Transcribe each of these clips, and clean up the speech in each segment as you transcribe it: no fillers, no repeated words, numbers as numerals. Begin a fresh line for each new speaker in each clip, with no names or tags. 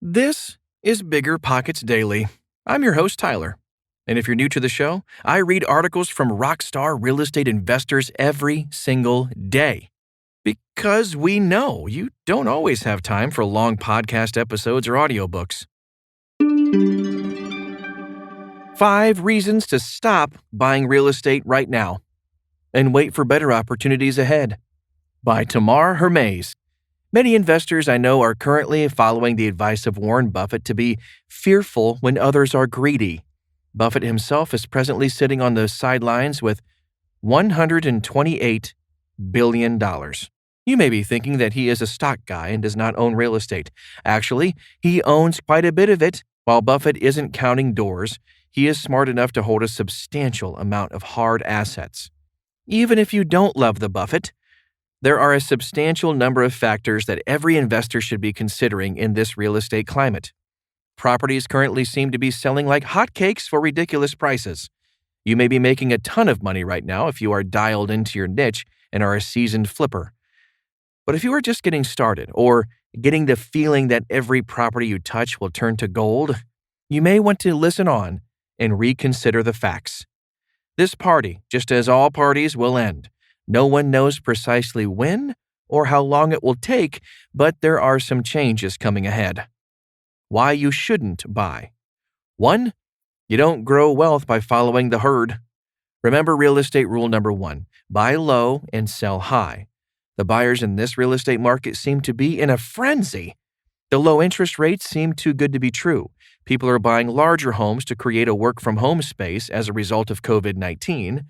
This is BiggerPockets Daily. I'm your host, Tyler. And if you're new to the show, I read articles from rockstar real estate investors every single day. Because we know you don't always have time for long podcast episodes or audiobooks. 5 reasons to stop buying real estate right now and wait for better opportunities ahead. By Tamar Hermes. Many investors I know are currently following the advice of Warren Buffett to be fearful when others are greedy. Buffett himself is presently sitting on the sidelines with $128 billion. You may be thinking that he is a stock guy and does not own real estate. Actually, he owns quite a bit of it. While Buffett isn't counting doors, he is smart enough to hold a substantial amount of hard assets. Even if you don't love the Buffett, there are a substantial number of factors that every investor should be considering in this real estate climate. Properties currently seem to be selling like hotcakes for ridiculous prices. You may be making a ton of money right now if you are dialed into your niche and are a seasoned flipper. But if you are just getting started or getting the feeling that every property you touch will turn to gold, you may want to listen on and reconsider the facts. This party, just as all parties, will end. No one knows precisely when or how long it will take, but there are some changes coming ahead. Why you shouldn't buy. 1. You don't grow wealth by following the herd. Remember real estate rule number 1, buy low and sell high. The buyers in this real estate market seem to be in a frenzy. The low interest rates seem too good to be true. People are buying larger homes to create a work-from-home space as a result of COVID-19.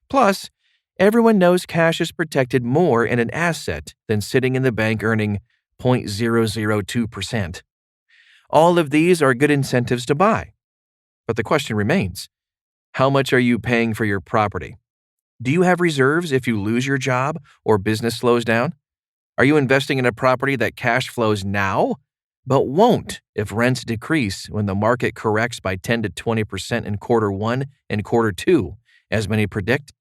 Plus, everyone knows cash is protected more in an asset than sitting in the bank earning 0.002%. All of these are good incentives to buy. But the question remains, how much are you paying for your property? Do you have reserves if you lose your job or business slows down? Are you investing in a property that cash flows now, but won't if rents decrease when the market corrects by 10 to 20% in quarter 1 and quarter 2, as many predict?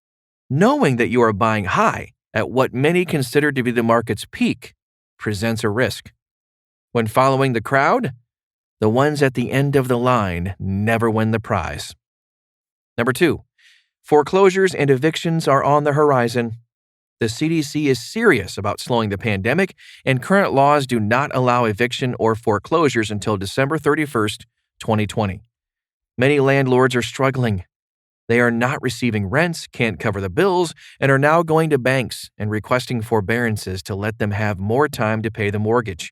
Knowing that you are buying high at what many consider to be the market's peak presents a risk. When following the crowd, the ones at the end of the line never win the prize. Number 2, foreclosures and evictions are on the horizon. The CDC is serious about slowing the pandemic, and current laws do not allow eviction or foreclosures until December 31st, 2020. Many landlords are struggling. They are not receiving rents, can't cover the bills, and are now going to banks and requesting forbearances to let them have more time to pay the mortgage.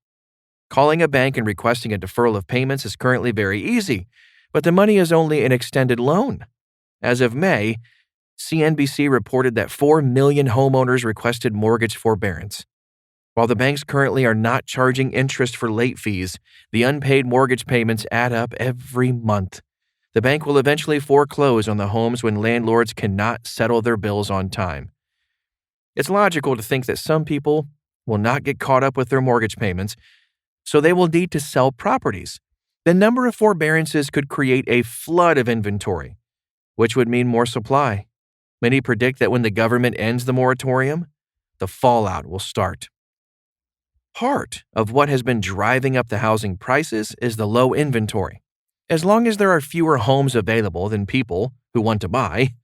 Calling a bank and requesting a deferral of payments is currently very easy, but the money is only an extended loan. As of May, CNBC reported that 4 million homeowners requested mortgage forbearance. While the banks currently are not charging interest for late fees, the unpaid mortgage payments add up every month. The bank will eventually foreclose on the homes when landlords cannot settle their bills on time. It's logical to think that some people will not get caught up with their mortgage payments, so they will need to sell properties. The number of forbearances could create a flood of inventory, which would mean more supply. Many predict that when the government ends the moratorium, the fallout will start. Part of what has been driving up the housing prices is the low inventory. As long as there are fewer homes available than people who want to buy,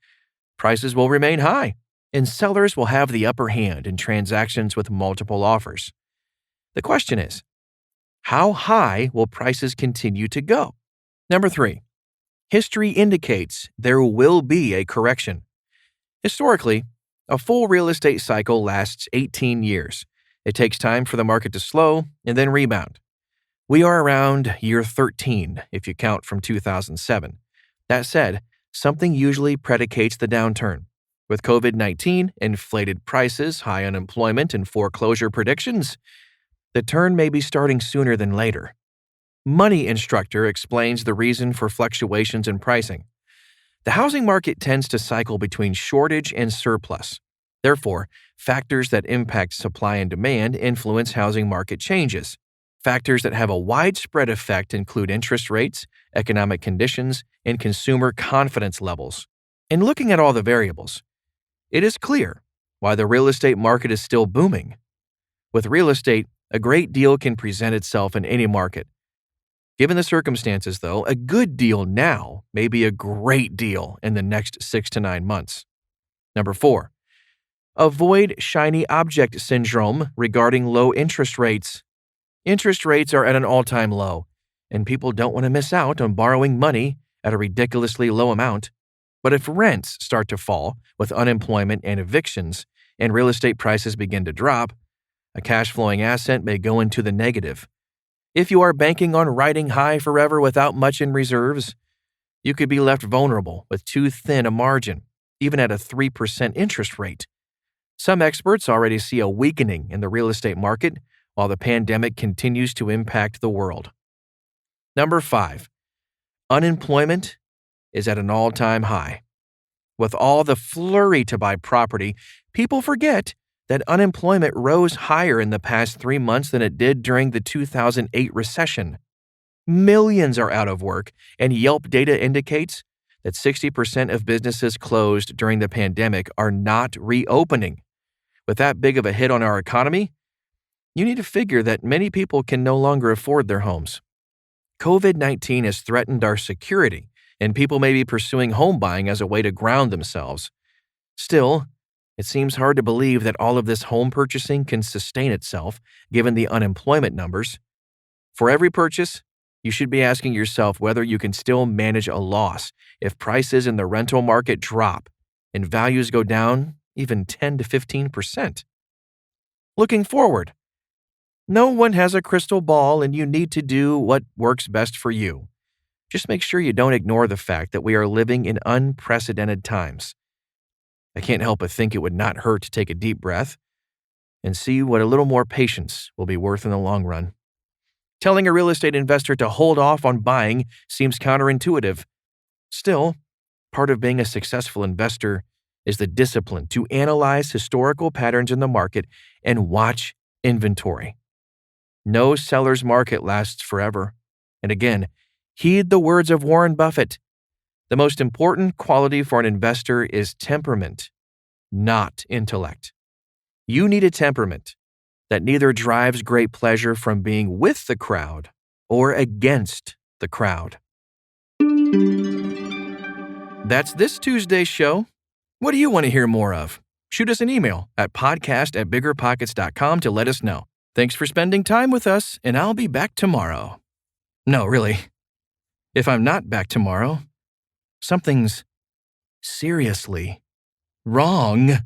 prices will remain high, and sellers will have the upper hand in transactions with multiple offers. The question is, how high will prices continue to go? Number 3, history indicates there will be a correction. Historically, a full real estate cycle lasts 18 years. It takes time for the market to slow and then rebound. We are around year 13 if you count from 2007. That said, something usually predicates the downturn. With COVID-19, inflated prices, high unemployment, and foreclosure predictions, the turn may be starting sooner than later. Money Instructor explains the reason for fluctuations in pricing. The housing market tends to cycle between shortage and surplus. Therefore, factors that impact supply and demand influence housing market changes. Factors that have a widespread effect include interest rates, economic conditions, and consumer confidence levels. In looking at all the variables, it is clear why the real estate market is still booming. With real estate, a great deal can present itself in any market. Given the circumstances, though, a good deal now may be a great deal in the next 6 to 9 months. Number 4, avoid shiny object syndrome regarding low interest rates. Interest rates are at an all-time low, and people don't want to miss out on borrowing money at a ridiculously low amount. But if rents start to fall with unemployment and evictions, and real estate prices begin to drop, a cash-flowing asset may go into the negative. If you are banking on riding high forever without much in reserves, you could be left vulnerable with too thin a margin, even at a 3% interest rate. Some experts already see a weakening in the real estate market while the pandemic continues to impact the world. Number 5, unemployment is at an all-time high. With all the flurry to buy property, people forget that unemployment rose higher in the past 3 months than it did during the 2008 recession. Millions are out of work, and Yelp data indicates that 60% of businesses closed during the pandemic are not reopening. With that big of a hit on our economy, you need to figure that many people can no longer afford their homes. COVID-19 has threatened our security, and people may be pursuing home buying as a way to ground themselves. Still, it seems hard to believe that all of this home purchasing can sustain itself, given the unemployment numbers. For every purchase, you should be asking yourself whether you can still manage a loss if prices in the rental market drop and values go down even 10 to 15%. Looking forward, no one has a crystal ball, and you need to do what works best for you. Just make sure you don't ignore the fact that we are living in unprecedented times. I can't help but think it would not hurt to take a deep breath and see what a little more patience will be worth in the long run. Telling a real estate investor to hold off on buying seems counterintuitive. Still, part of being a successful investor is the discipline to analyze historical patterns in the market and watch inventory. No seller's market lasts forever. And again, heed the words of Warren Buffett. The most important quality for an investor is temperament, not intellect. You need a temperament that neither drives great pleasure from being with the crowd or against the crowd. That's this Tuesday's show. What do you want to hear more of? Shoot us an email at podcast@biggerpockets.com to let us know. Thanks for spending time with us, and I'll be back tomorrow. No, really. If I'm not back tomorrow, something's seriously wrong.